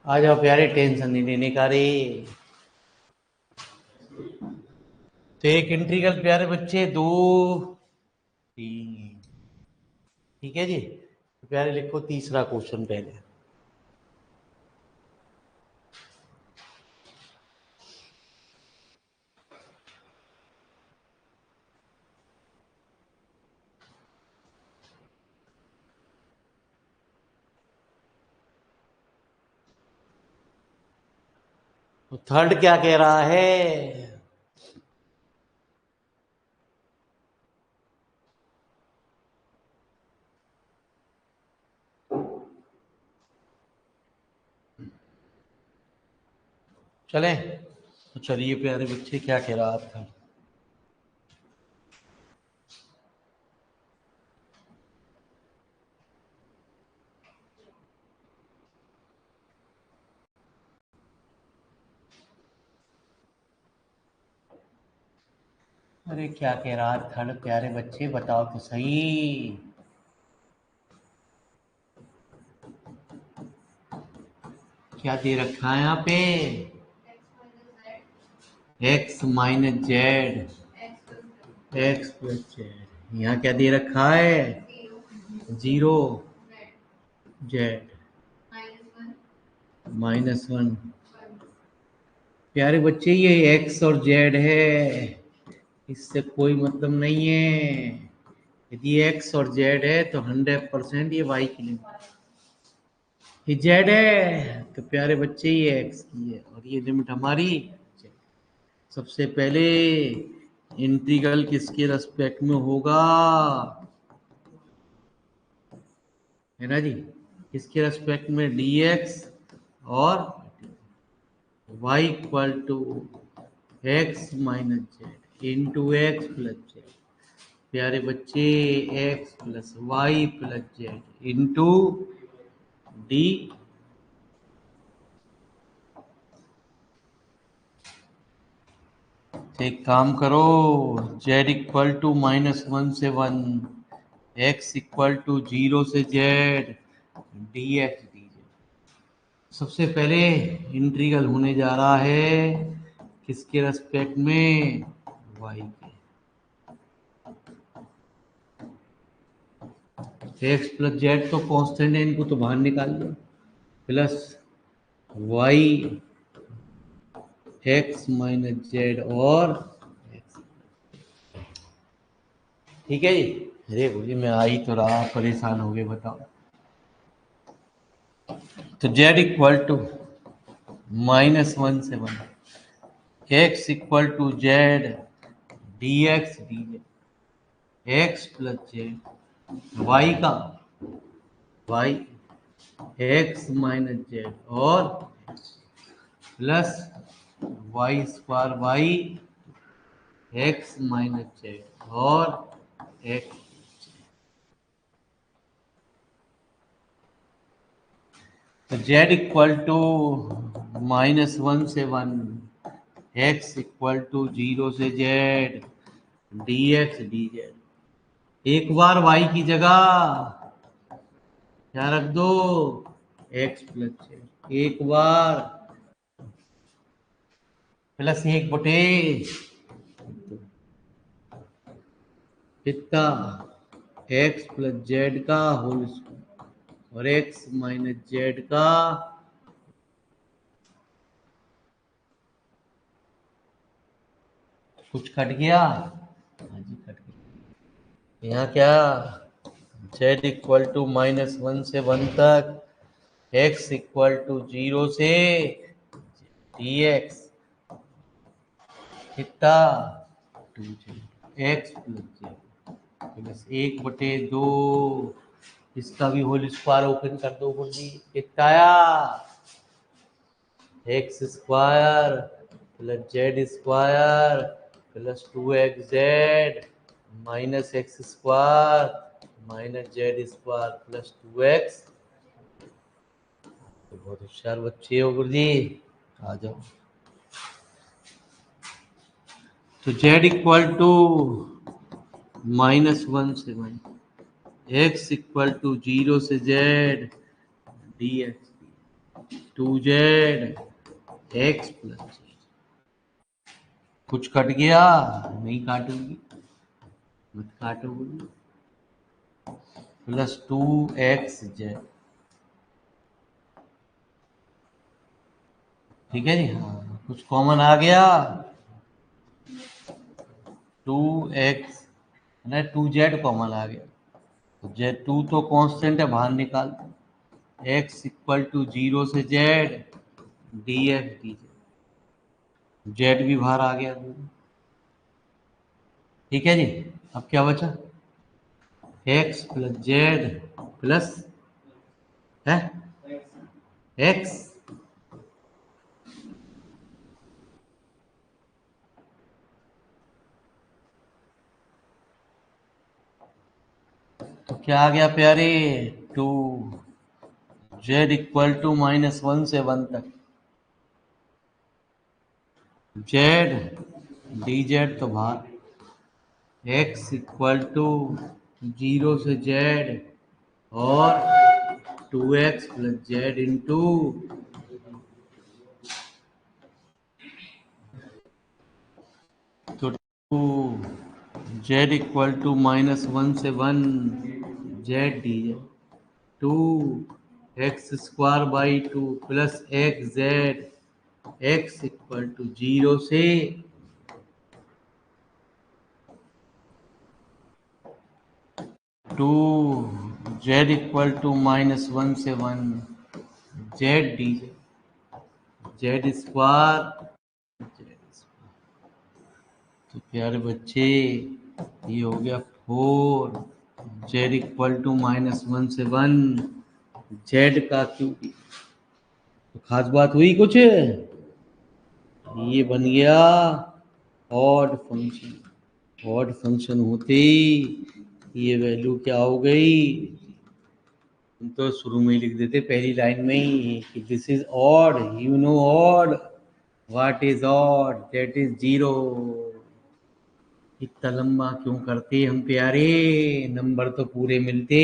आ जाओ प्यारे, टेंशन नहीं लेने का रे। तो एक इंटीग्रल प्यारे बच्चे, दो तीन। ठीक है जी। तो प्यारे लिखो तीसरा क्वेश्चन पहले। तो थर्ड क्या कह रहा है? चले तो चलिए प्यारे बच्चे, क्या कह रहा था? अरे क्या कह रहा है थर्ड प्यारे बच्चे, बताओ तो सही। क्या दे रखा है यहाँ पे? X minus Z, x plus Z. यहाँ क्या दे रखा है? Zero, Z -1। प्यारे बच्चे ये एक्स और जेड है, इससे कोई मतलब नहीं है। यदि एक्स और जेड है तो 100% ये वाई की लिमिट, ये जेड है तो प्यारे बच्चे ये एक्स की है, और ये लिमिट हमारी Z। सबसे पहले इंटीग्रल किसके रेस्पेक्ट में होगा? है ना जी? किसके रेस्पेक्ट में? डी एक्स और y equal to x minus z into x plus z. प्यारे बच्चे x plus y plus z into d. एक काम करो, जेड इक्वल टू -1 से 1, एक्स इक्वल टू 0 से z, d x d Z. सबसे पहले इंटीग्रल होने जा रहा है किसके रेस्पेक्ट में? वाई के। एक्स प्लस जेड तो कांस्टेंट है, इनको तो बाहर निकाल दो। Plus y x minus z और एक्स। ठीक है जी। अरे बोलिए, मैं आ ही तो रहा, परेशान हो गए बताओ। तो जेड इक्वल टू -1 से 1, x equal to z d x d z, x plus z, y का वाई एक्स माइनस जेड और plus y square y x minus z और एक्स। तो जेड इक्वल टू -1 से 1, एक्स इक्वल टू 0 से z, d x d z. एक बार y की जगह क्या रख दो? X plus z. एक बार प्लस 1/, कितना? एक्स प्लस जेड का होल स्क्वायर और एक्स माइनस जेड का। कुछ कट गया? हाँ जी कट गया। यहाँ क्या? जेड इक्वल टू -1 से 1 तक, एक्स इक्वल टू 0 से डी एक्स, कितना? 2 एक्स प्लस जेड प्लस 1/2। इसका भी होल स्क्वायर ओपन कर दो बोली, कितना आया? X square plus Z square plus 2xz minus x square minus Z square plus 2x। तो बहुत होशियार बच्चे हो गुरु जी, आ जाओ। तो जेड इक्वल टू -1 से 1, एक्स इक्वल टू 0 से z d x. 2z x plus, कुछ कट गया? नहीं काटूंगी, मत काटूंगी। प्लस 2xz, ठीक है जी। हाँ, कुछ कॉमन आ गया? 2x ना 2z कॉमन आ गया, तो z2 तो कांस्टेंट है, बाहर निकाल दो। x इक्वल टू 0 से z dx dz, z भी बाहर आ गया। ठीक है जी। अब क्या बचा? x प्लस जेड प्लस है x, तो क्या आ गया प्यारे? 2z इक्वल टू -1 से 1 तक z dz तो बाहर, x इक्वल टू 0 से z और 2x प्लस जेड इंटू, तो 2z इक्वल टू -1 से 1 z dz, 2x² by 2 plus x z, x equal to 0 से 2z इक्वल टू -1 से 1 जेड dz, जेड स्क्वायर। तो प्यारे बच्चे, ये हो गया 4z इक्वल टू -1 से 1 जेड का क्यूब। तो खास बात हुई कुछ? ये बन गया ऑड फंक्शन। ऑड फंक्शन होते ये वैल्यू क्या हो गई? हम तो शुरू में ही लिख देते पहली लाइन में ही कि this is odd, you know odd, what is odd, that is 0। इतना लंबा क्यों करते हम प्यारे? नंबर तो पूरे मिलते,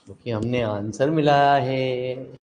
क्योंकि हमने आंसर मिलाया है।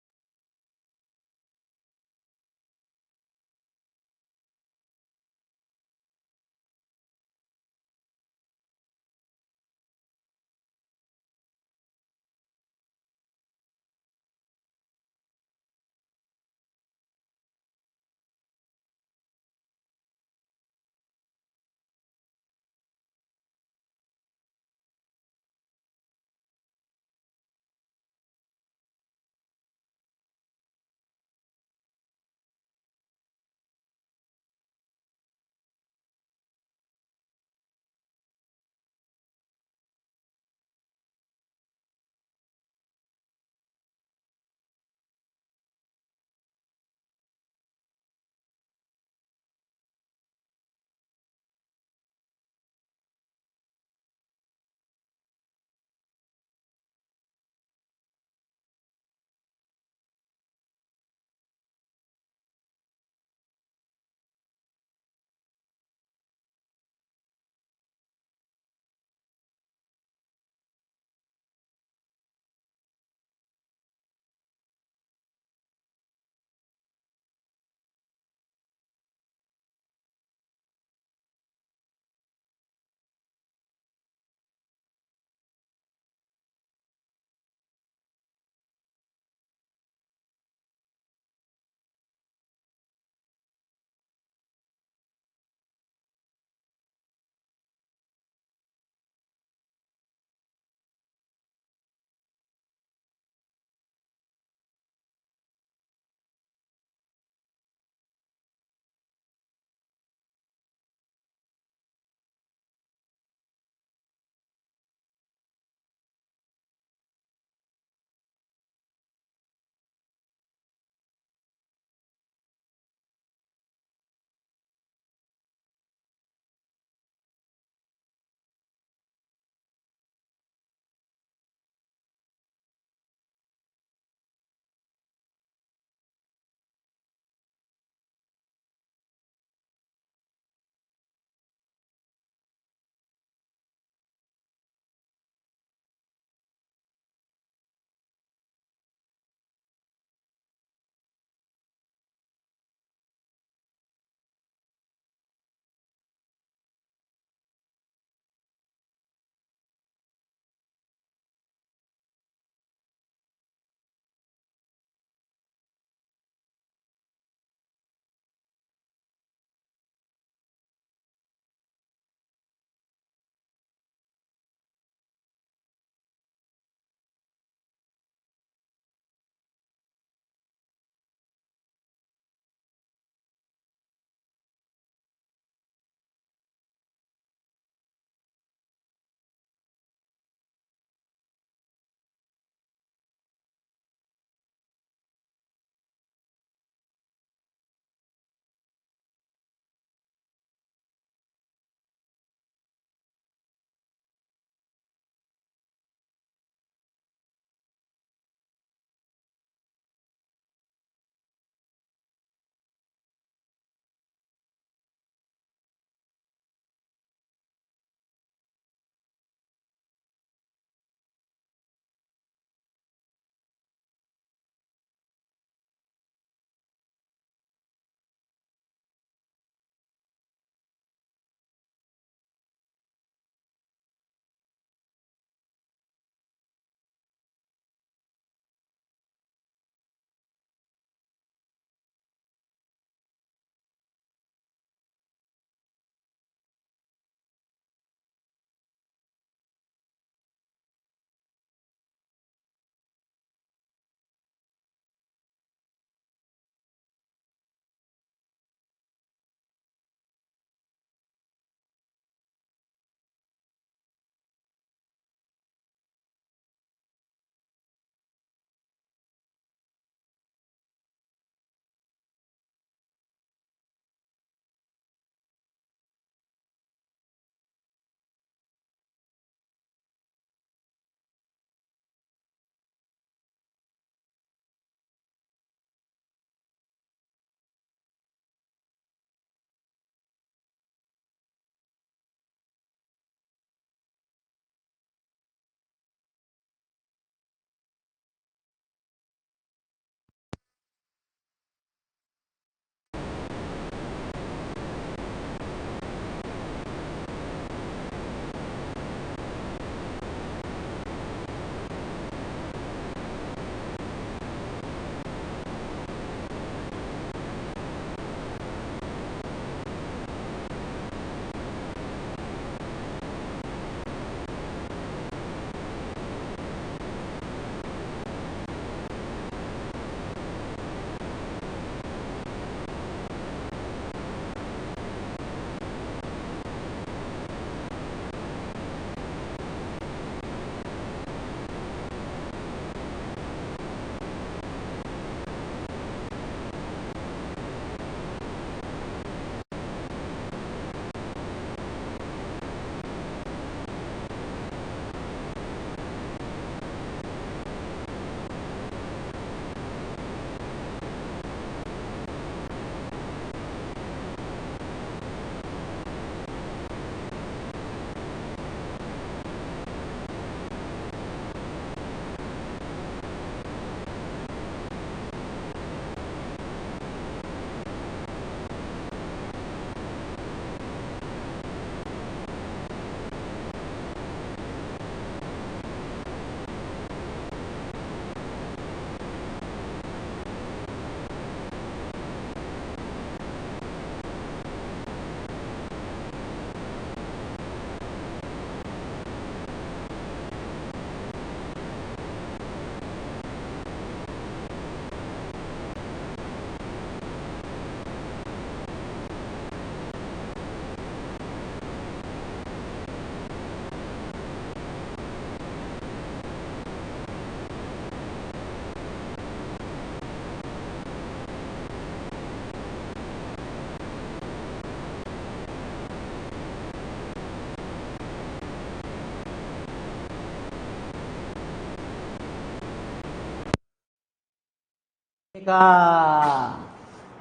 का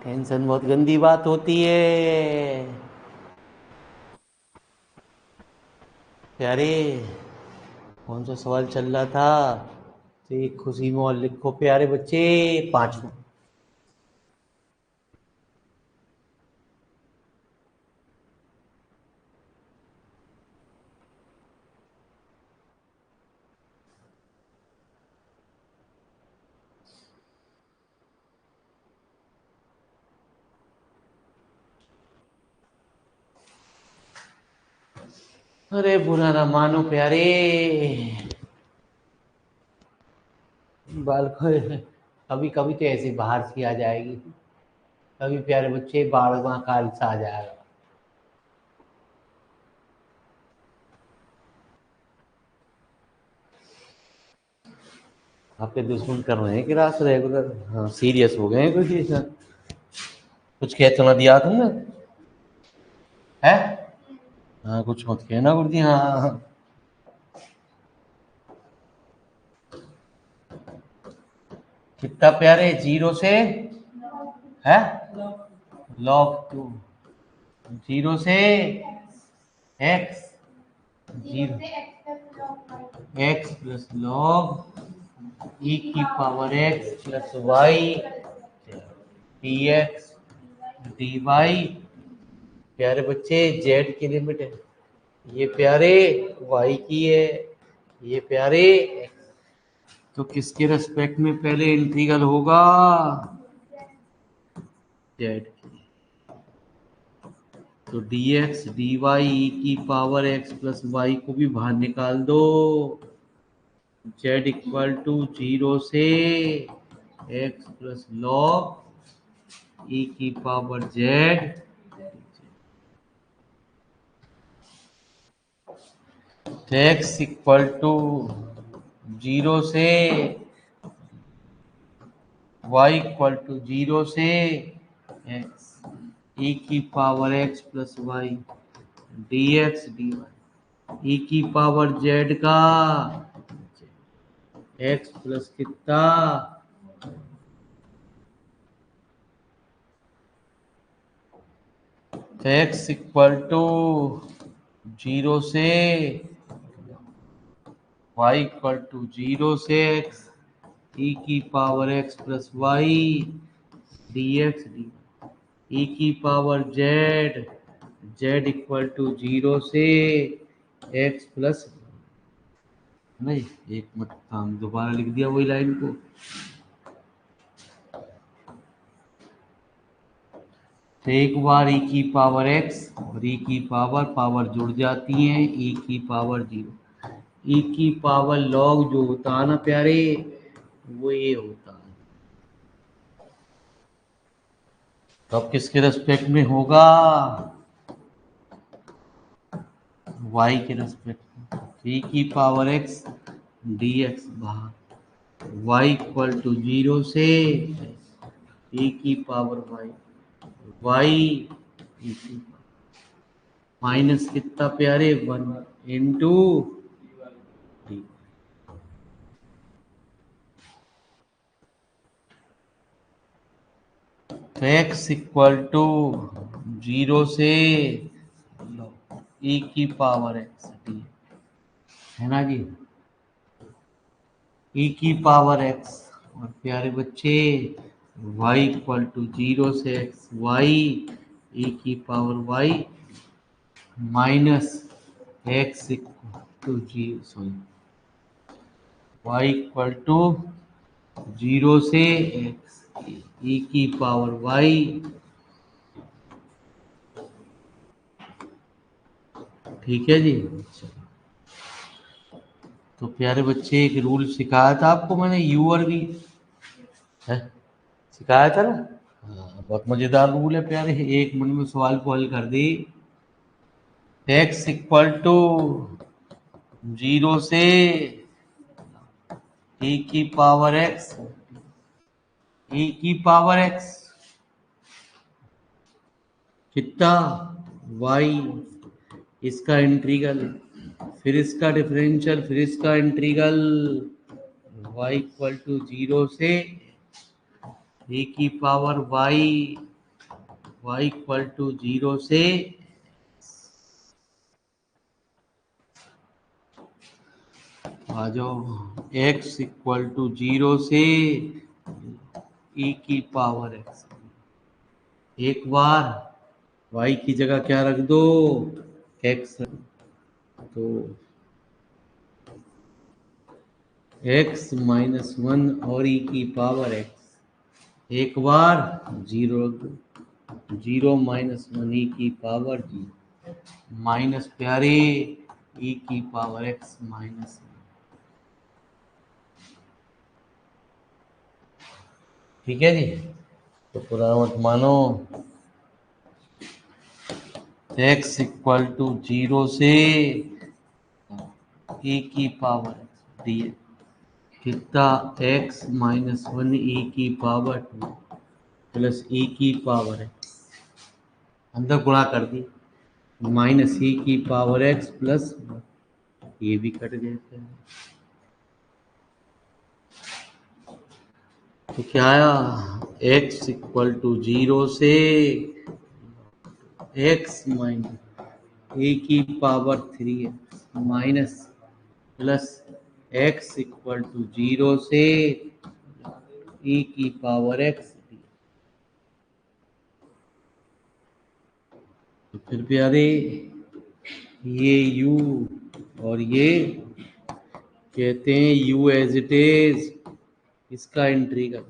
टेंशन बहुत गंदी बात होती है प्यारे। कौन सा सवाल चल रहा था? तो एक खुशी में और लिखो प्यारे बच्चे, 5वां। अरे बुरा ना मानो प्यारे, बाल कभी कभी तो ऐसे बाहर सी आ जाएगी, कभी प्यारे बच्चे 12वां काल सा आ जाएगा। आपके दुश्मन कर रहे हैं क्लास रेगुलर? हाँ, सीरियस हो गए हैं कुछ ऐसा? कुछ कह तो ना दिया तुमने? है? हाँ, कुछ मत कहना गुरुजी। हाँ, कितना प्यारे? 0 से है log 2, 0 से x, 0 x plus log e की power x plus y dx dy। प्यारे बच्चे z की लिमिट है, ये प्यारे y की है, ये प्यारे x। तो किसके रेस्पेक्ट में पहले इंटीग्रल होगा? z की। तो dx dy e की पावर x प्लस y को भी बाहर निकाल दो। z इक्वल टू 0 से x प्लस लॉग e की power z, x equal to 0 से y इक्वल टू 0 से x e की power x plus y dx dy e की पावर z का x प्लस कितना? x इक्वल टू 0 से y equal to 0 से x e की power x plus y dx dy e की power z, z equal to 0 से x plus. नहीं, एक मिनट, हम दोबारा लिख दिया वही लाइन को। तो एक बार e की पावर x और e की पावर जुड़ जाती है, e की पावर 0, e की पावर log जो होता है ना प्यारे, वो ये होता है। तो अब किसके रेस्पेक्ट में होगा? y के रेस्पेक्ट में। e की पावर x dx बाहर, y इक्वल टू 0 से e की पावर y e की माइनस कितना प्यारे? 1 इंटू डी। तो x इक्वल टू 0 से e की पावर x डी, है ना जी? e की पावर x और प्यारे बच्चे y इक्वल टू 0 से x y e की power y minus x equal to 0, sorry, y equal to 0 से x e की पावर y। ठीक है जी। तो प्यारे बच्चे एक रूल सिखाया था आपको मैंने, यू और वी, है सिखाया था ना? हाँ, बहुत मजेदार रूल है प्यारे, 1 मिनट में सवाल को हल कर दी। x इक्वल टू 0 से e की पावर x, e की पावर x कितना? y, इसका इंटीग्रल, फिर इसका डिफरेंशियल, फिर इसका इंटीग्रल, y इक्वल टू 0 से e की पावर y इक्वल टू 0 से आ जाओ x इक्वल टू 0 से e की पावर x। एक बार y की जगह क्या रख दो, x। तो x माइनस 1 और e की पावर x। एक बार 0 रख दो, 0 माइनस 1 e की पावर 0 माइनस प्यारे e की पावर x माइनस 1। ठीक है जी, तो पूरा मत मानो। x इक्वल टू 0 से e की पावर x डी कितना, x माइनस 1 e की पावर 2 प्लस e की पावर x, अंदर गुणा कर दी, माइनस e की पावर x प्लस ये भी कट गए थे। तो क्या आया, x इक्वल टू 0 से x माइनस ए की power 3 minus plus x equal to 0 से e की पावर x। तो फिर प्यारे ये u और ये कहते हैं u एज इट इज, इसका इंटीग्रल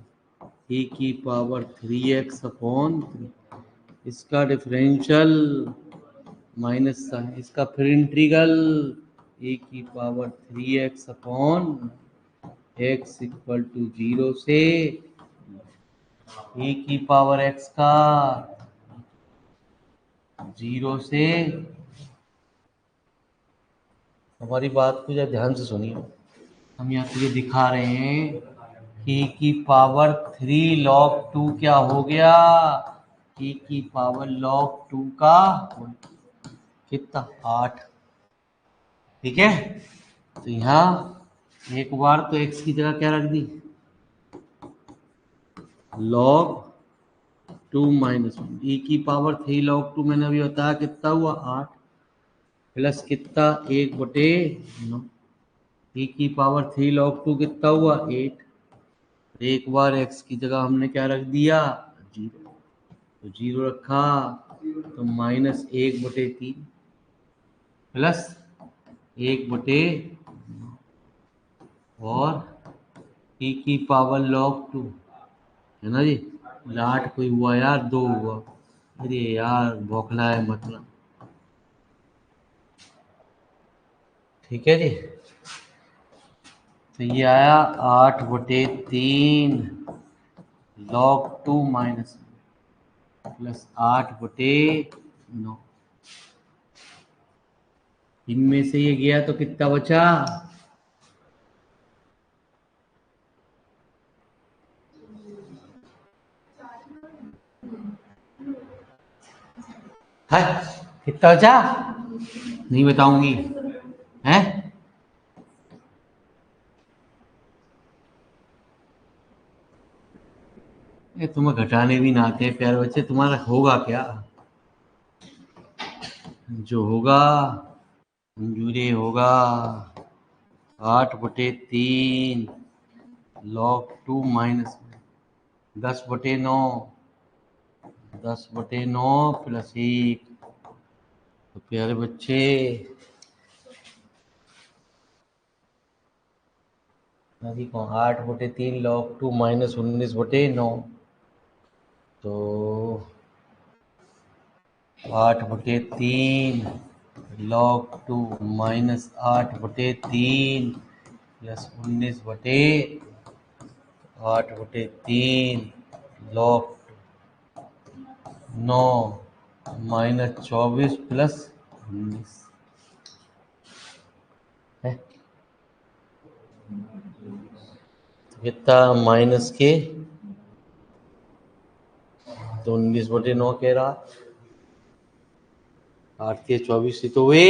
e की पावर 3x अपॉन 3, इसका डिफरेंशियल माइनस साइन, इसका फिर इंटीग्रल e की power 3x upon x equal to 0 से e की पावर x का 0 से। हमारी बात को जरा ध्यान से सुनिए, हम यहाँ तुझे दिखा रहे हैं कि e की पावर 3 log 2 क्या हो गया, e की पावर log 2 का कितना 8। ठीक है, तो यहाँ एक बार तो x की जगह क्या रख दी, log 2 माइनस 1 e की पावर 3 log 2 मैंने अभी बताया कितना हुआ 8 प्लस कितना 1/9, e की पावर 3 log 2 कितना हुआ 8। एक बार x की जगह हमने क्या रख दिया 0, तो 0 रखा तो माइनस 1/3 प्लस 1/9 और e की पावर log 2 है ना जी, 8 कोई हुआ यार 2 हुआ, अरे यार बौखला है मतलब। ठीक है जी, तो ये आया 8/3 log 2 माइनस प्लस 8/9, इनमें से ये गया तो कितना बचा, है कितना बचा नहीं बताऊंगी है। ये तुम्हें घटाने भी ना आते प्यारे बच्चे, तुम्हारा होगा क्या, जो होगा मंजूरी होगा 8/3 log 2 माइनस 10/9, 10/9 प्लस 1। तो प्यारे बच्चे अभी कौन 8/3 log 2 माइनस 19/9, तो 8/3 log 2 minus 8/3 plus 8/3 log 9 minus 24 plus 19 है कितना माइनस के, तो 19/9 कह रहा, 8 के 24 ही तो हुए।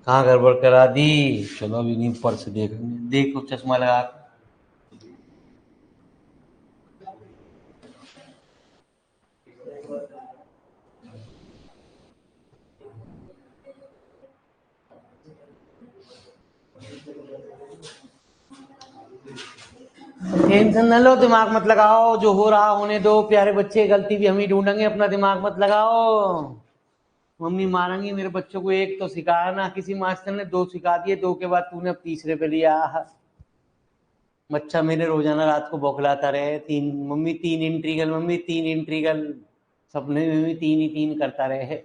कहाँ गड़बड़ करा दी? चलो अभी नहीं, ऊपर से देखेंगे। देखो चश्मा लगा के। टेंशन न लो, दिमाग मत लगाओ, जो हो रहा होने दो। प्यारे बच्चे, गलती भी हम ही ढूंढेंगे, अपना दिमाग मत लगाओ। मम्मी मारेंगी मेरे बच्चों को। एक तो सिखाया ना किसी मास्टर ने, दो सिखा दिए, दो के बाद तूने अब तीसरे पे लिया। बच्चा मेरे रोजाना रात को बौखलाता रहे, तीन मम्मी तीन इंट्रीगल, मम्मी तीन इंट्रीगल, सपने में भी तीन ही तीन करता रहे।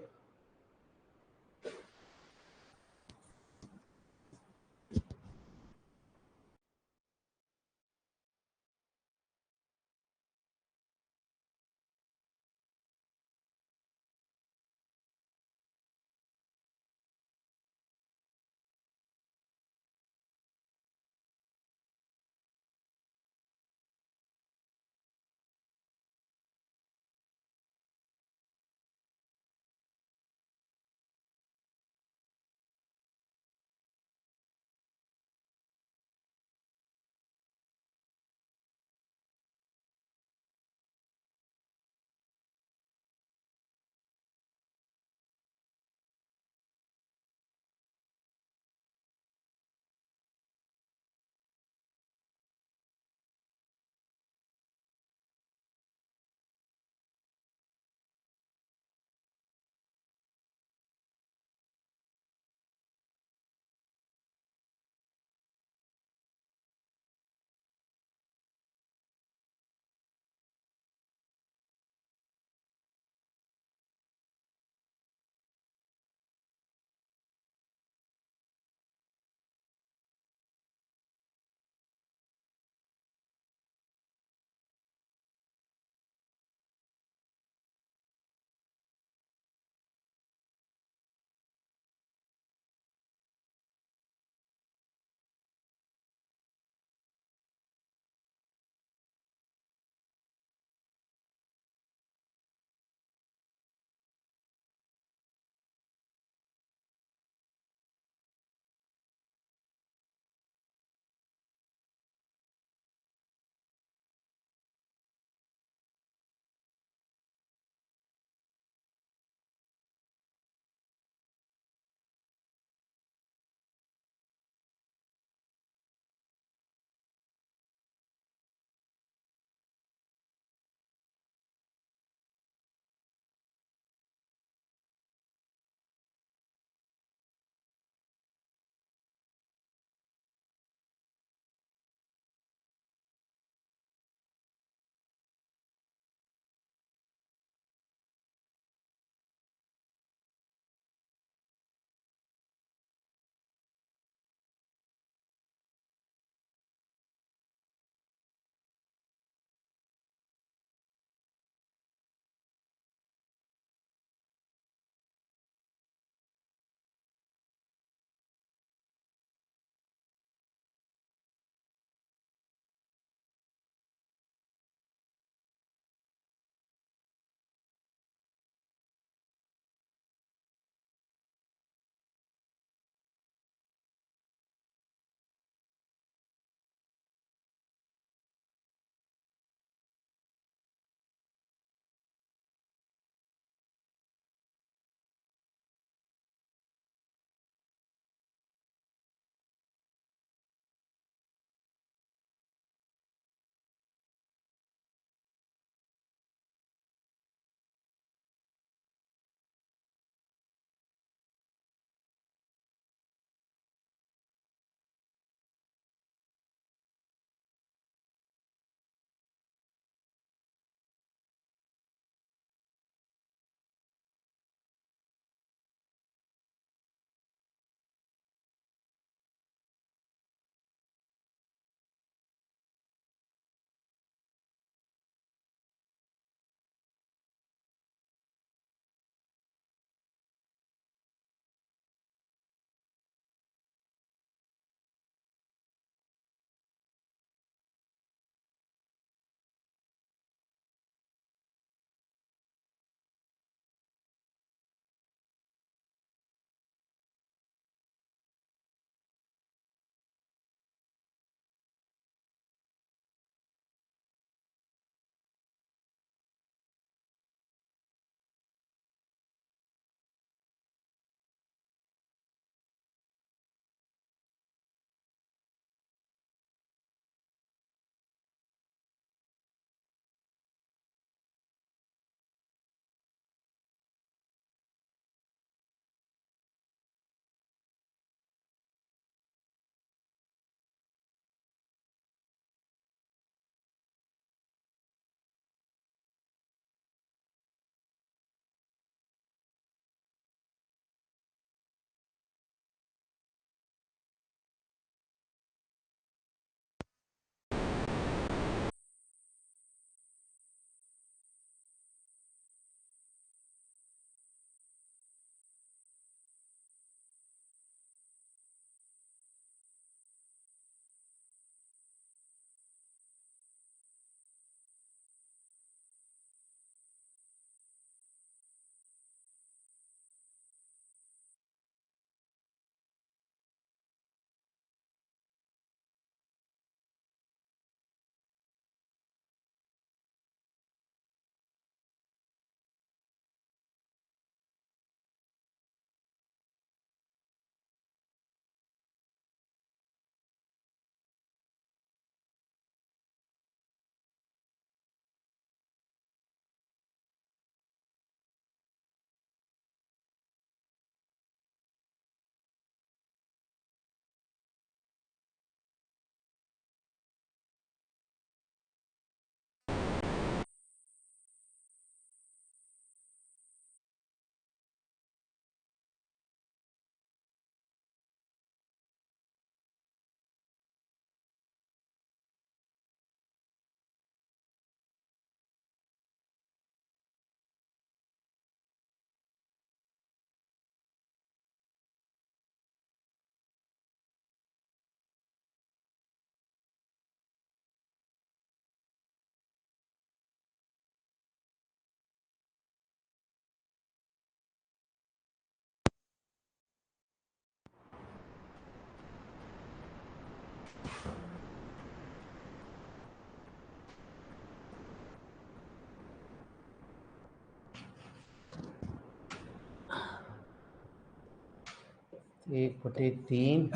1/3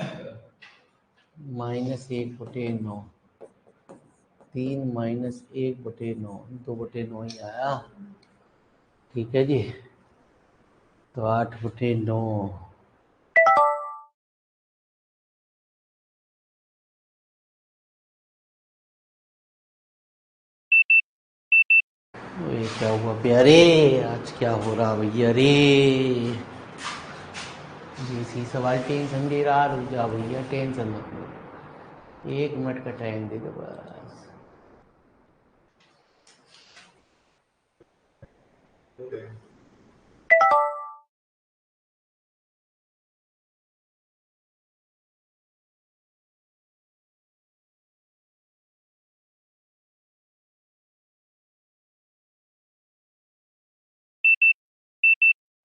-1/9, 3 -1/9, 2/9 ही आया। ठीक है जी, तो 8/9। ये क्या हुआ प्यारे, आज क्या हो रहा भैया रे? इसी सवाल टेंशन दे रहा, रुक जा भैया, टेंशन मत लो, 1 मिनट का टाइम दे दो बस।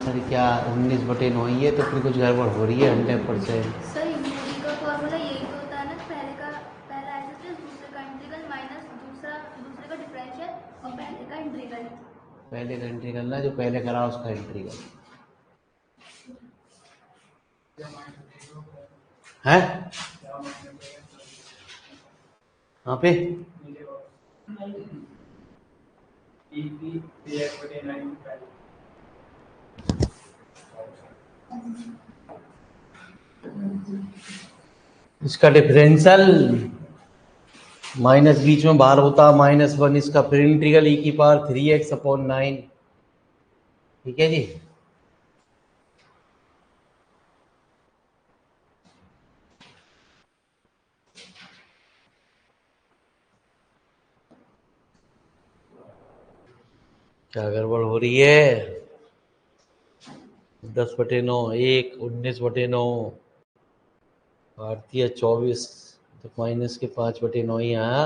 अरे क्या 19/9 ही है, तो फिर कुछ गड़बड़ हो रही है 100%। सही, मूवी का फॉर्मूला यही तो होता है ना, पहला एसेट दूसरे का इंटीग्रल माइनस दूसरे का डिफरेंशियल और पहले का इंटीग्रल। पहले का एंट्री करना, जो पहले करा उसका एंट्री कर है। यहाँ पे इसका डिफरेंशियल माइनस बीच में बाहर होता, -1, इसका फिर इंटीग्रल e⁻3x/9। ठीक है जी। क्या गड़बड़ हो रही है? 10/9, 1 19/9, भारतीय 24, तो माइनस के 5/9 ही आया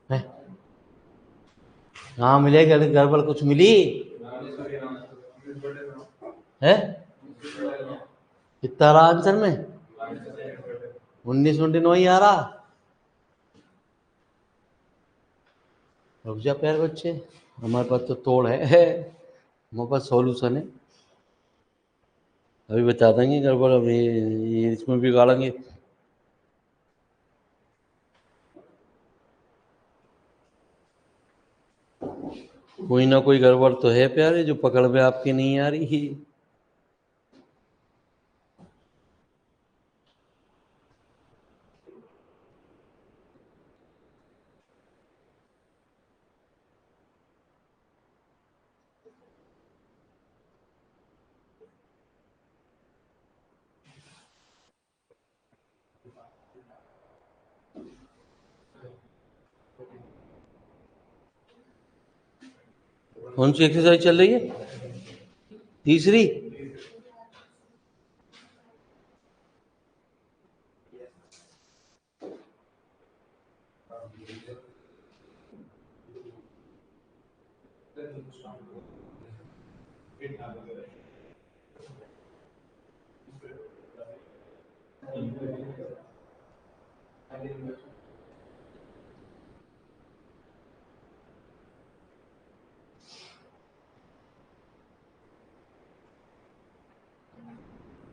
है। हाँ मिलेगा, गड़बड़ कुछ मिली है? कितना रहा आंसर में? 19/9 ही आ रहा। रुक जा प्यारे बच्चे, हमारे पास तो तोड़ है, हमारे पास सॉल्यूशन है, अभी बता देंगे गड़बड़। अभी ये इसमें भी गाड़ेंगे। कोई ना कोई गड़बड़ तो है प्यारे, जो पकड़ में आपकी नहीं आ रही। कौन सी एक्सरसाइज चल रही है? तीसरी?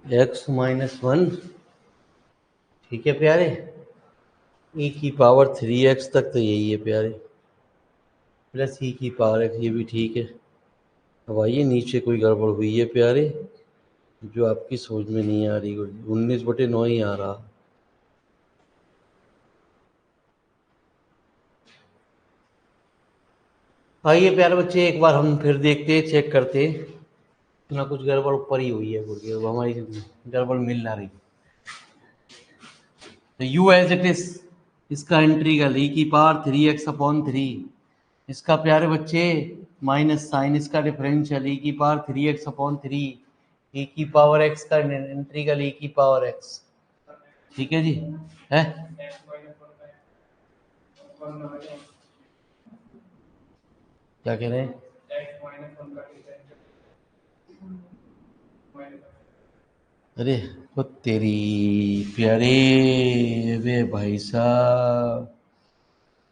x-1। ठीक है प्यारे, e⁻3x तक तो यही है प्यारे, प्लस e⁻x, ये भी ठीक है। अब आइए नीचे कोई गड़बड़ हुई है प्यारे, जो आपकी सोच में नहीं आ रही। 19/9 ही आ रहा। आइए प्यारे बच्चे, एक बार हम फिर देखते, चेक करते, ना कुछ गड़बड़ ऊपर ही हुई है, क्योंकि अब हमारी गड़बड़ मिल ना रही। तो u एज इट इज, इसका इंटीग्रल e⁻3x/3, इसका प्यारे बच्चे माइनस साइन, इसका डिफरेंशियल e⁻3x/3, e⁻x का इंटीग्रल e⁻x। ठीक है जी, है क्या कह रहे हैं? अरे वो तेरी प्यारे, वे भाई साहब,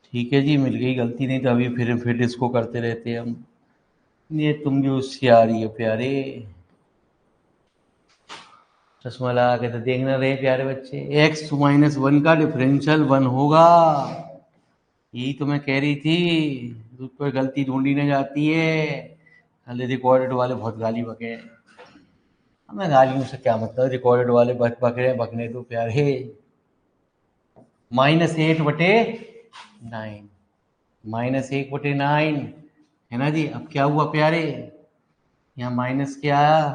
ठीक है जी, मिल गई गलती, नहीं तो अभी फिर इसको करते रहते हम। ये तुम भी होशियार ही हो प्यारे, चश्मा लगा के तो देखना रहे प्यारे बच्चे। x - 1 का डिफरेंशियल 1 होगा, यही तो मैं कह रही थी। उस पर गलती ढूंढी न जाती है। खाली रिकॉर्डेड वाले बहुत गाली बके हैं। हमें गालियों से क्या मतलब, रिकॉर्डेड वाले बक रहे हैं, बकने दो प्यारे। -8/9, -1/9 है ना जी। अब क्या हुआ प्यारे, यहाँ माइनस क्या आया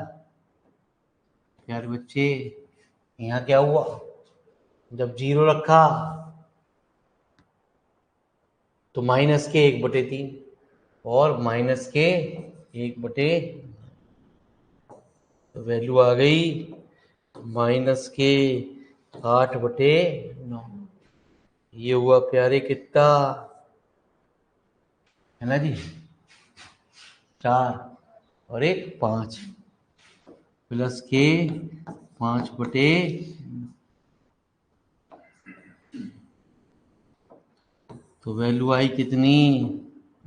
प्यारे बच्चे, यहाँ क्या हुआ, जब 0 रखा तो माइनस के 1/3 और माइनस के 1/, तो वैल्यू आ गई माइनस के 8/9। ये हुआ प्यारे कितना, है ना जी, 4 और 1 5 प्लस के 5/, तो वैल्यू आई कितनी,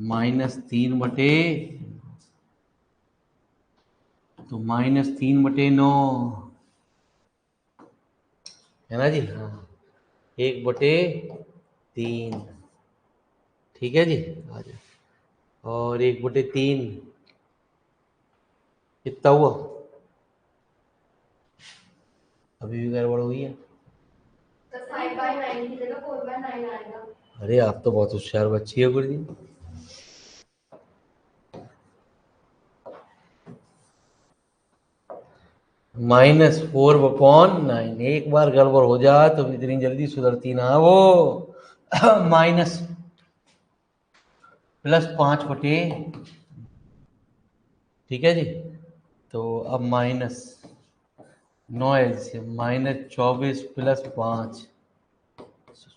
-3/, तो -3/9 है ना जी। हाँ, 1/3, ठीक है जी। आ जाओ, और 1/3 कितना हुआ, अभी भी गड़बड़ हुई है। तो 5/9 की जगह 4/9 आएगा। अरे आप तो बहुत होशियार बच्ची है गुरु जी। -4/9, एक बार गड़बड़ हो जाए तो इतनी जल्दी सुधरती ना वो। माइनस +5/, ठीक है जी। तो अब -9 एलसीएम, -24 + 5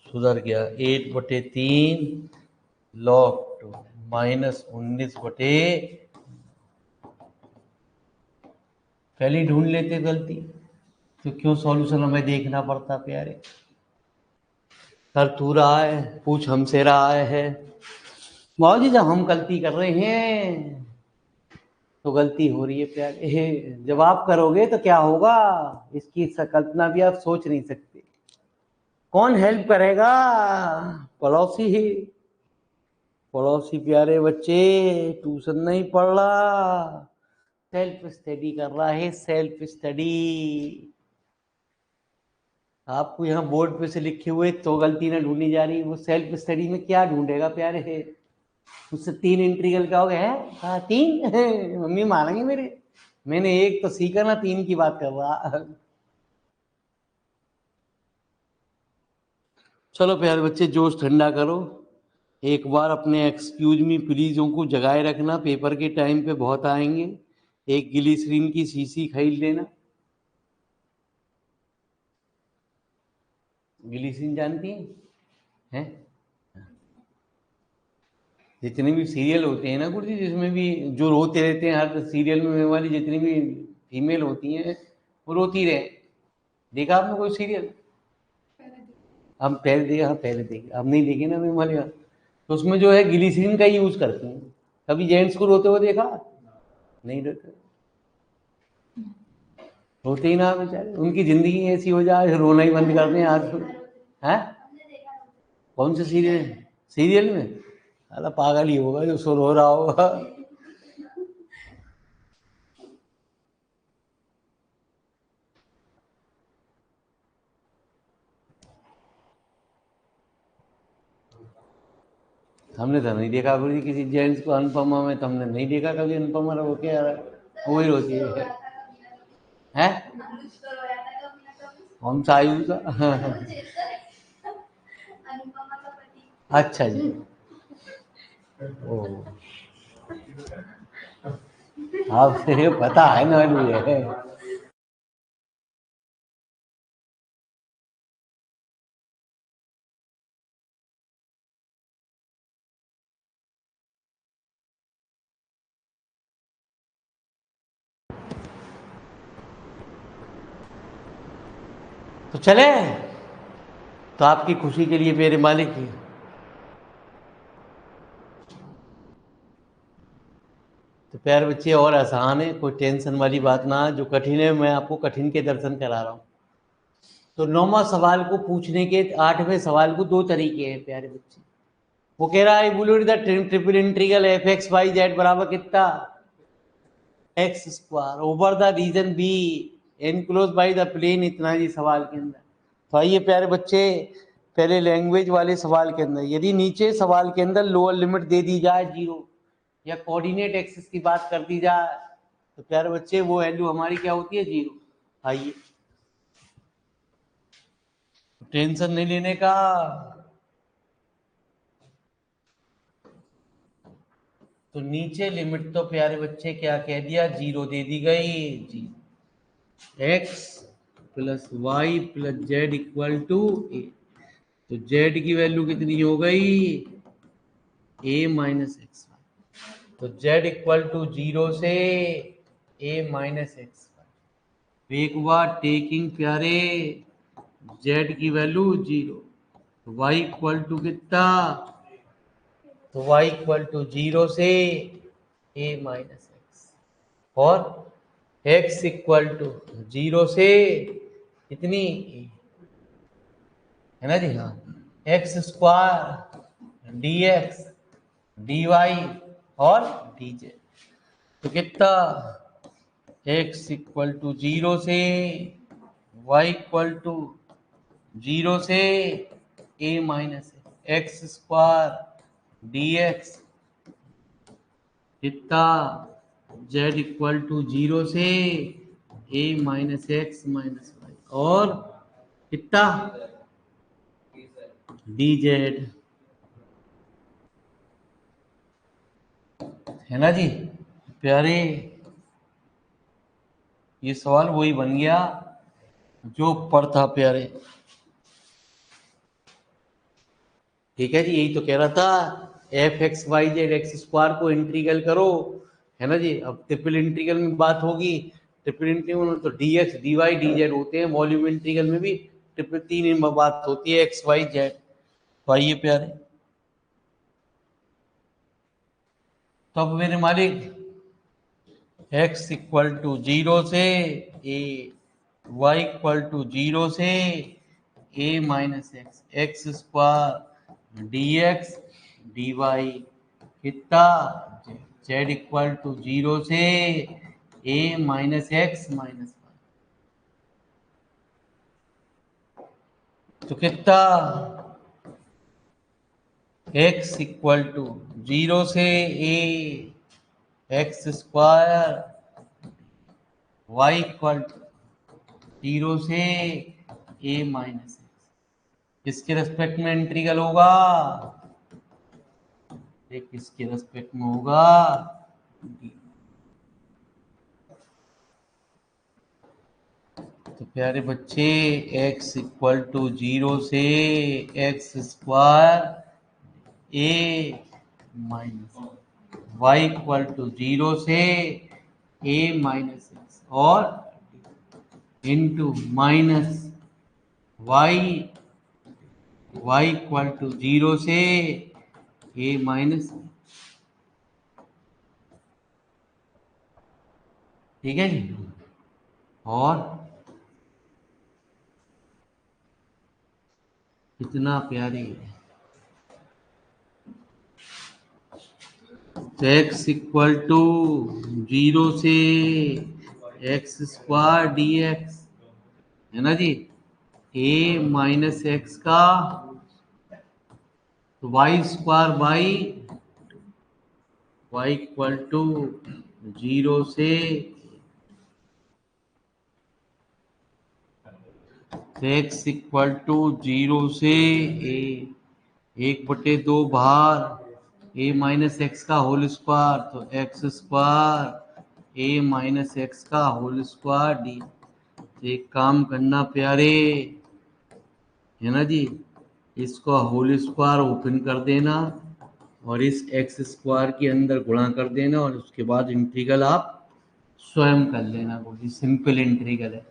सुधर गया, 8/3 log 2 -19/, पहले ही ढूंढ लेते गलती, तो क्यों सॉल्यूशन हमें देखना पड़ता प्यारे। कर तू रहा है, पूछ हमसे रहा है। बाबू जी, जब हम गलती कर रहे हैं तो गलती हो रही है प्यारे, जब आप करोगे तो क्या होगा, इसकी कल्पना भी आप सोच नहीं सकते। कौन हेल्प करेगा, पड़ोसी ही। पड़ोसी प्यारे बच्चे ट्यूशन नहीं पढ़ रहा, सेल्फ स्टडी कर रहा है, सेल्फ स्टडी। आपको यहाँ बोर्ड पे से लिखे हुए तो गलती ना ढूंढी जा रही, वो सेल्फ स्टडी में क्या ढूंढेगा प्यारे है। उससे 3 इंटीग्रल क्या हो गया है, हाँ 3 मम्मी मारेंगे मेरे, मैंने 1 तो सीखा ना, 3 की बात कर रहा। चलो प्यारे बच्चे, जोश ठंडा करो। एक बार अपने एक्सक्यूज मी प्लीजों को जगाए रखना, पेपर के टाइम पे बहुत आएंगे। एक ग्लिसरीन की शीशी खरीद लेना। ग्लिसरीन जानती हैं? जितने भी सीरियल होते हैं ना गुरु जी, जिसमें भी जो रोते रहते हैं, हर सीरियल में वाली जितनी भी फीमेल होती हैं वो रोती रहे। देखा आपने कोई सीरियल? हम पहले देखे, हाँ पहले देखे, अब नहीं देखे ना मैं वाले। तो उसमें जो है ग्लिसरीन का यूज करते हैं। कभी जेंट्स को रोते हुए देखा? नहीं रोते, होते ही ना बेचारे, उनकी जिंदगी ऐसी हो जाए रोना ही बंद कर दें आज तो। है कौन से सीरियल, सीरियल में अला पागल ही होगा जो सो रो रहा होगा। हमने तो नहीं देखा गुरु जी किसी जेंट्स को अनुपमा में, तो हमने नहीं देखा कभी अनुपमा रो के यार, वो ही रोती है। कौन सा आयु का? अच्छा जी, ओ आपसे पता है ना मुझे। तो चले, तो आपकी खुशी के लिए मेरे मालिक की, तो तो प्यारे बच्चे और आसान है, कोई टेंशन वाली बात ना, जो कठिन है मैं आपको कठिन के दर्शन करा रहा हूँ। तो 9वां सवाल को पूछने के 8वें सवाल को 2 तरीके हैं प्यारे बच्चे। वो कह रहा है evaluate the triple integral f x y z बराबर कितना x square over the region B enclose by the plane, इतना ही सवाल के अंदर। तो आइए प्यारे बच्चे पहले लैंग्वेज वाले सवाल के अंदर, यदि नीचे सवाल के अंदर लोअर लिमिट दे दी जाए 0 या कोऑर्डिनेट एक्सिस की बात कर दी जाए तो प्यारे बच्चे वो वैल्यू हमारी क्या होती है 0। आइए टेंशन नहीं लेने का। तो नीचे लिमिट तो प्यारे बच्चे क्या कह दिया 0 दे दी गई, जी x plus y plus z equal to a. तो जेड की वैल्यू कितनी हो गई ए माइनस एक्स वाई। तो जेड इक्वल टू 0 से ए माइनस एक्स वाई। एक बार टेकिंग प्यारे जेड की वैल्यू 0, तो वाई इक्वल टू कितना, तो y इक्वल टू 0 से a माइनस एक्स और x इक्वल टू 0 से कितनी a, है ना जी। हाँ x square d x d y और डी जेड। तो कितना x इक्वल टू 0 से y इक्वल टू 0 से a minus x square d x कितना z इक्वल टू 0 से a minus x minus y और कितना डी जेड, है ना जी प्यारे। ये सवाल वही बन गया जो ऊपर था प्यारे। ठीक है जी, यही तो कह रहा था f x y z x square को इंटीग्रल करो, है ना जी। अब ट्रिपल इंटीग्रल में बात होगी, ट्रिपल इंटीग्रल में तो d x d y d z होते हैं, वॉल्यूम इंटीग्रल में भी ट्रिपल 3 में बात होती है एक्स वाई जेड। तो आइए प्यारे, तो अब मेरे मालिक x इक्वल टू 0 से a, y इक्वल टू 0 से a minus x x square d x d y कितना z इक्वल टू 0 से a minus x minus y. तो कितना x इक्वल टू 0 से a x square y equal to 0 से a minus x, इसके respect में integral होगा, एक इसके रेस्पेक्ट में होगा तो प्यारे बच्चे x इक्वल टू 0 से x square a minus y equal to 0 से a माइनस एक्स और into minus y y equal to 0 से a माइनस, ठीक है जी। और कितना प्यारी है, तो x इक्वल टू 0 से एक्स स्क्वायर डी एक्स, है ना जी, a माइनस एक्स का तो y square by y equal to 0 से एक्स इक्वल टू 0 से a 1/2 बाहर a माइनस एक्स का होल स्क्वायर, तो x square a minus x का होल स्क्वायर डी। एक काम करना प्यारे, है ना जी, इसको होल स्क्वायर ओपन कर देना और इस एक्स स्क्वायर के अंदर गुणा कर देना और उसके बाद इंटीग्रल आप स्वयं कर लेना, कोई सिंपल इंटीग्रल है।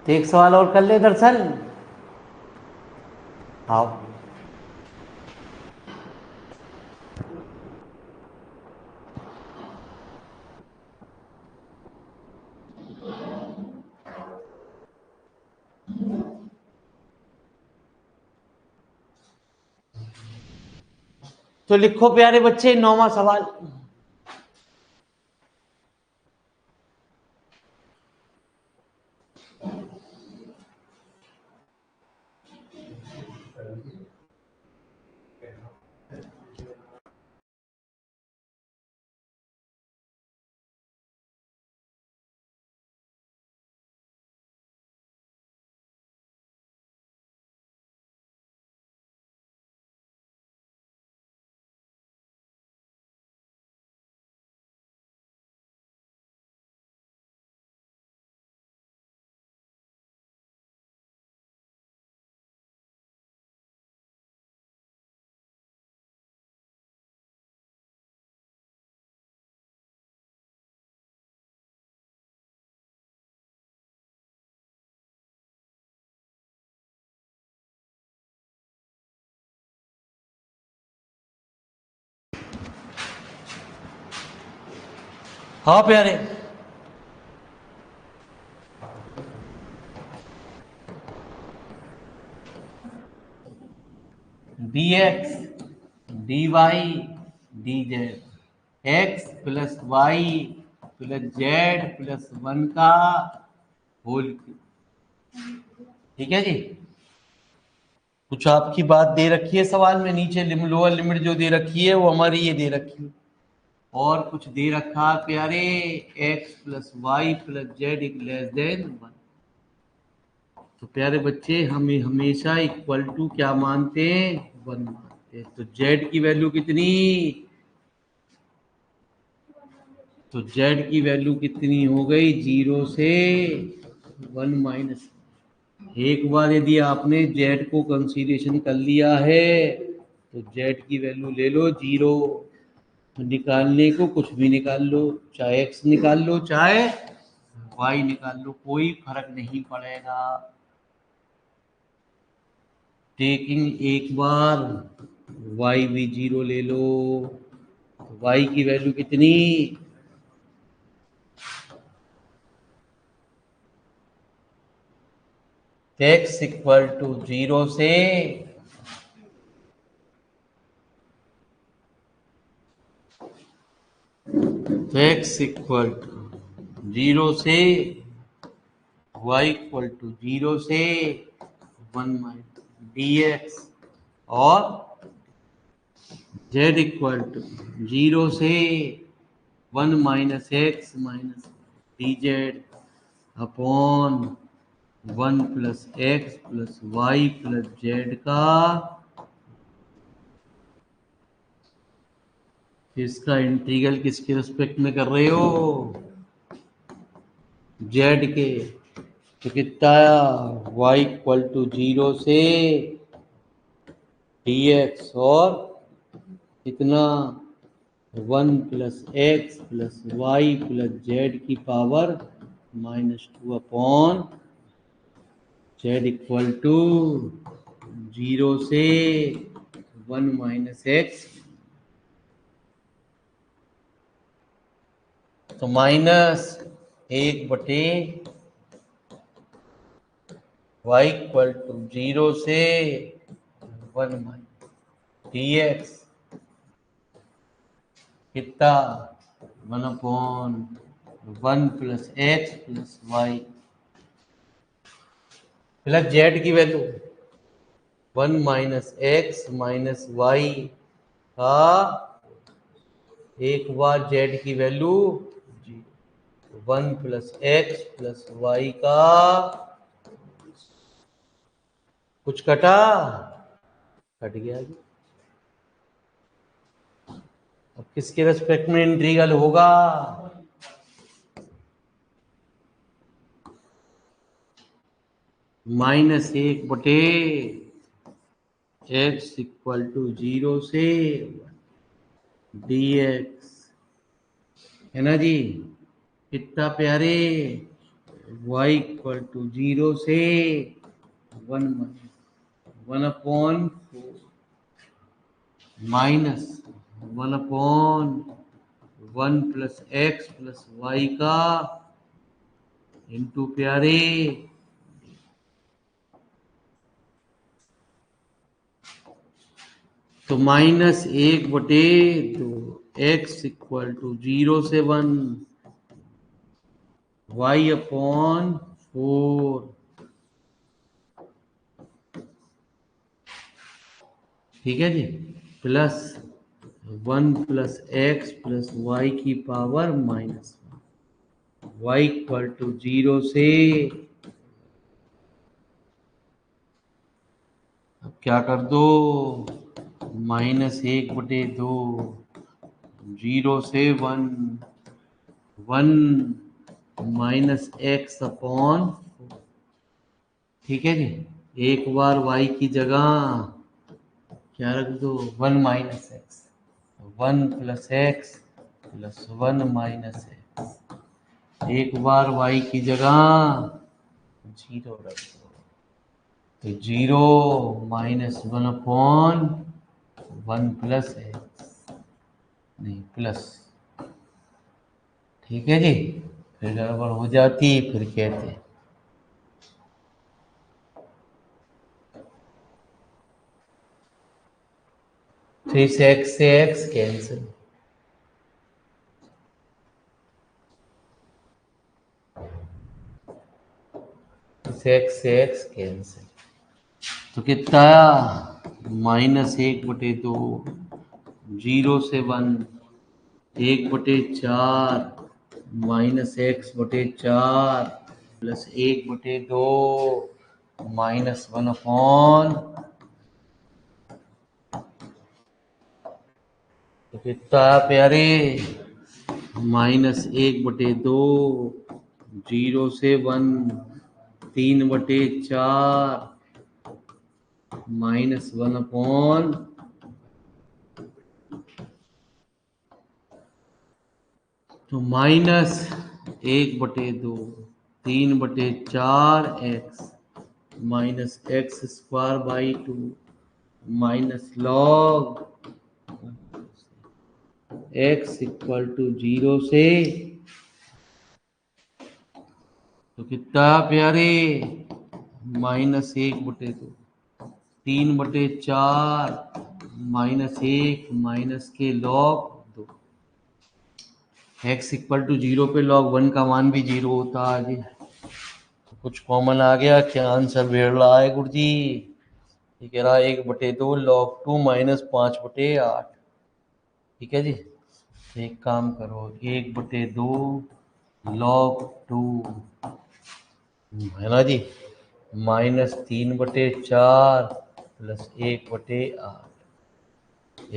तो एक सवाल और कर ले दर्शन। आओ। तो लिखो प्यारे बच्चे 9वां सवाल। हाँ प्यारे, dx dy dz x plus y plus z plus 1 का होल क्यूब। ठीक है जी। कुछ आपकी बात दे रखी है सवाल में, नीचे लोअर लिमिट जो दे रखी है वो हमारी ये दे रखी है, और कुछ दे रखा प्यारे x plus y plus z less than 1। तो प्यारे बच्चे हमें हमेशा इक्वल टू क्या मानते हैं, 1 मानते हैं। तो z की वैल्यू कितनी, तो z की वैल्यू कितनी हो गई, 0 से 1 माइनस। एक बार यदि आपने z को कंसीडरेशन कर लिया है तो z की वैल्यू ले लो 0। निकालने को कुछ भी निकाल लो, चाहे x निकाल लो चाहे y निकाल लो, कोई फर्क नहीं पड़ेगा। टेकिंग एक बार y भी 0 ले लो, y की वैल्यू कितनी, x इक्वल टू 0 से x इक्वल टू 0 से y इक्वल टू 0 से 1 माइनस dx और z इक्वल टू 0 से 1 minus x minus dz upon 1 plus x plus y plus z का, इसका इंटीग्रल किसके रिस्पेक्ट में कर रहे हो, जेड के। तो कितना आया, y इक्वल टू 0 से dx और कितना 1 plus x plus y plus z की power -2 upon z equal to 0 से 1 माइनस एक्स, तो -1/, y इक्वल टू 0 से 1 माइनस dx कितना 1/1 plus x plus y plus z की value 1 minus x minus y का, एक बार जेड की value 1 plus x plus y का, कुछ कटा, कट गया जी। अब किसके रेस्पेक्ट में इंटीग्रल होगा, -1/, x इक्वल टू 0 से dx, है ना जी। कितना प्यारे, y इक्वल टू 0 से 1/4 minus 1/1 plus x plus y का इंटू प्यारे तो -1/2 एक्स इक्वल टू 0 से 1 y/4 ठीक है जी plus 1 plus x plus y की पावर -1 y इक्वल टू 0 से अब क्या कर दो -1/2 0 से 1 1 माइनस एक्स अपॉन ठीक है जी एक बार y की जगह क्या रख दो 1 minus x 1 plus x plus 1 minus x एक बार y की जगह 0 रख दो तो 0 -1/1 प्लस एक्स नहीं प्लस ठीक है जी फिर गड़बड़ हो जाती फिर कहते 3 से x कैंसिल से x कैंसिल तो कितना आया -1/2 0 से 1 1/4 -x/4 प्लस 1/2 -1/, तो कितना आया प्यारे -1/2 0 से 1 3/4 -1/, तो -1/2 3/4 x -x² 2 log x equal to 0 से तो कितना प्यारे -1/2 3/4 -1 माइनस के log 2 x इक्वल टू 0 पे log 1 का मान भी 0 होता है जी तो कुछ कॉमन आ गया क्या आंसर भेड़ रहा है गुरुजी ये कह रहा है 1/2 log 2 -5/8 ठीक है जी तो एक काम करो 1/2 log 2 है ना जी -3/4 प्लस 1/8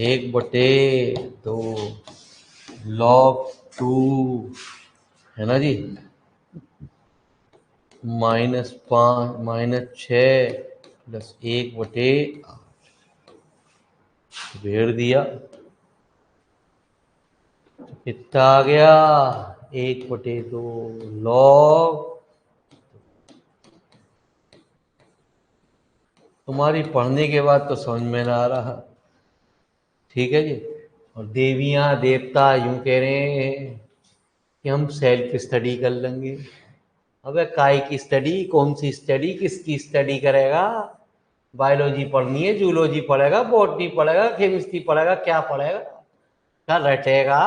1/2 log 2 है ना जी -6 प्लस 1/8 भेड़ दिया कितना आ गया 1/2 log तुम्हारी पढ़ने के बाद तो समझ में ना आ रहा ठीक है जी और देवियां देवता यूं कह रहे हैं कि हम सेल्फ स्टडी कर लेंगे अबे काय की स्टडी कौन सी स्टडी किसकी स्टडी करेगा बायोलॉजी पढ़नी है जूलॉजी पढ़ेगा बॉटनी पढ़ेगा केमिस्ट्री पढ़ेगा क्या पढ़ेगा क्या रटेगा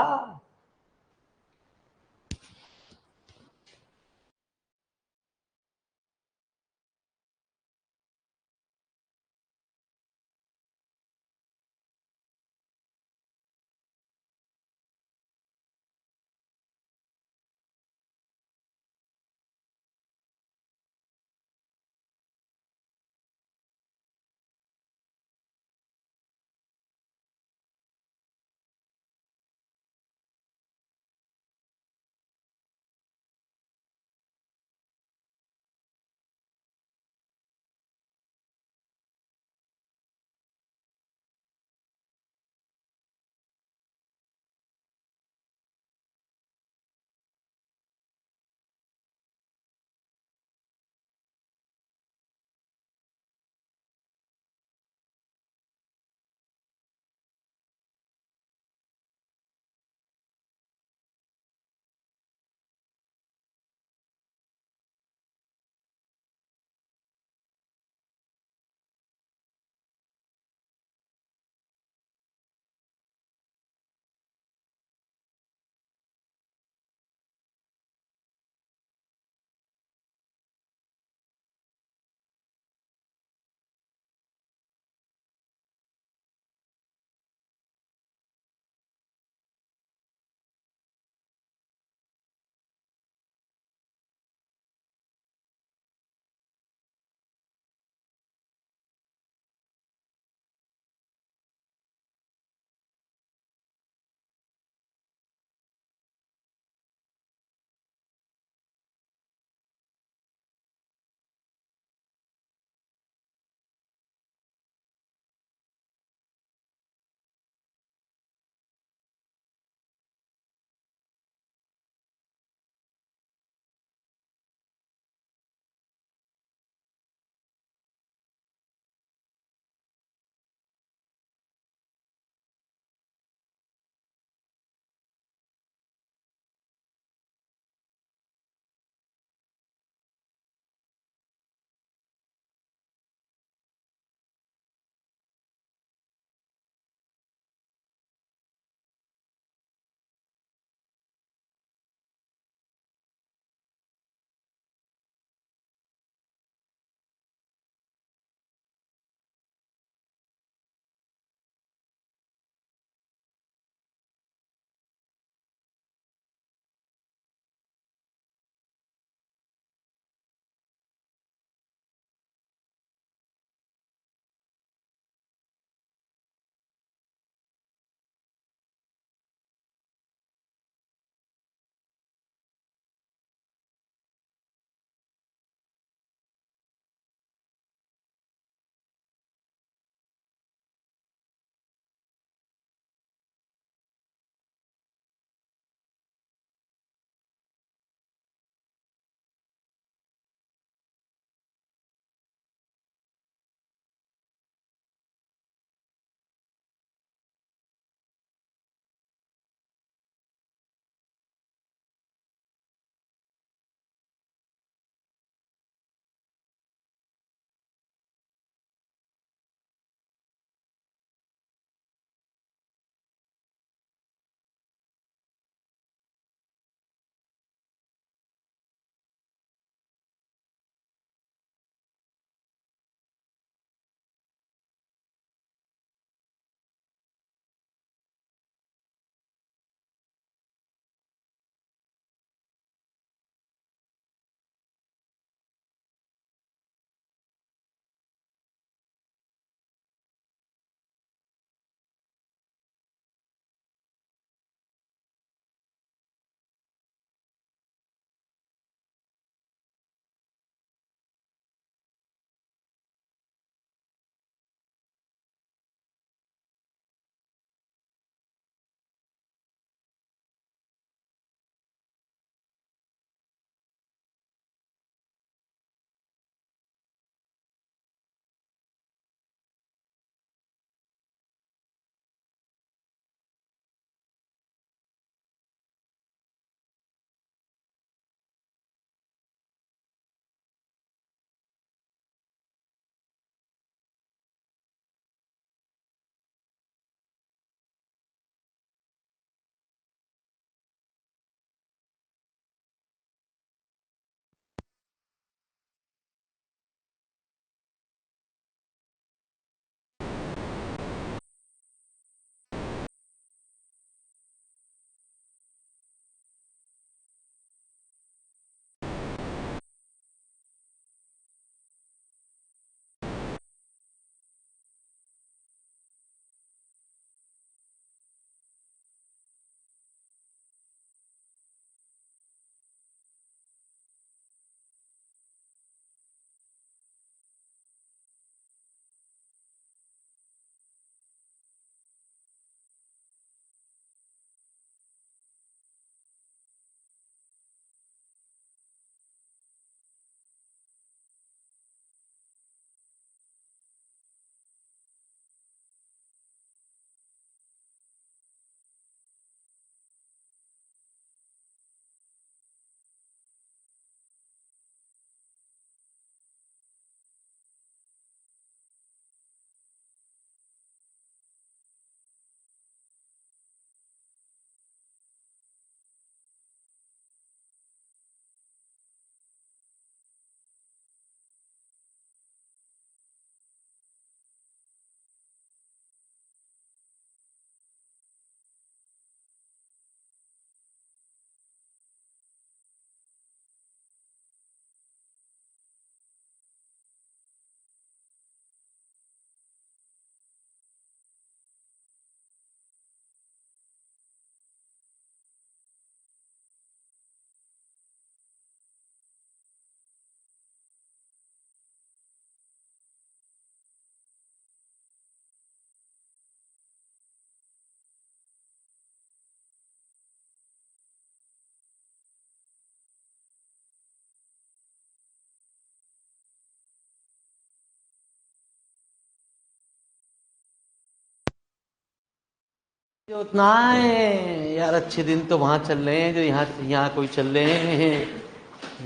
उतना है यार, अच्छे दिन तो वहाँ चल रहे हैं जो यहाँ यहाँ कोई चल रहे हैं।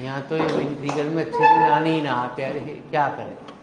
यहाँ तो इंटीग्रल में अच्छे दिन आने ही ना आप यार, क्या करें।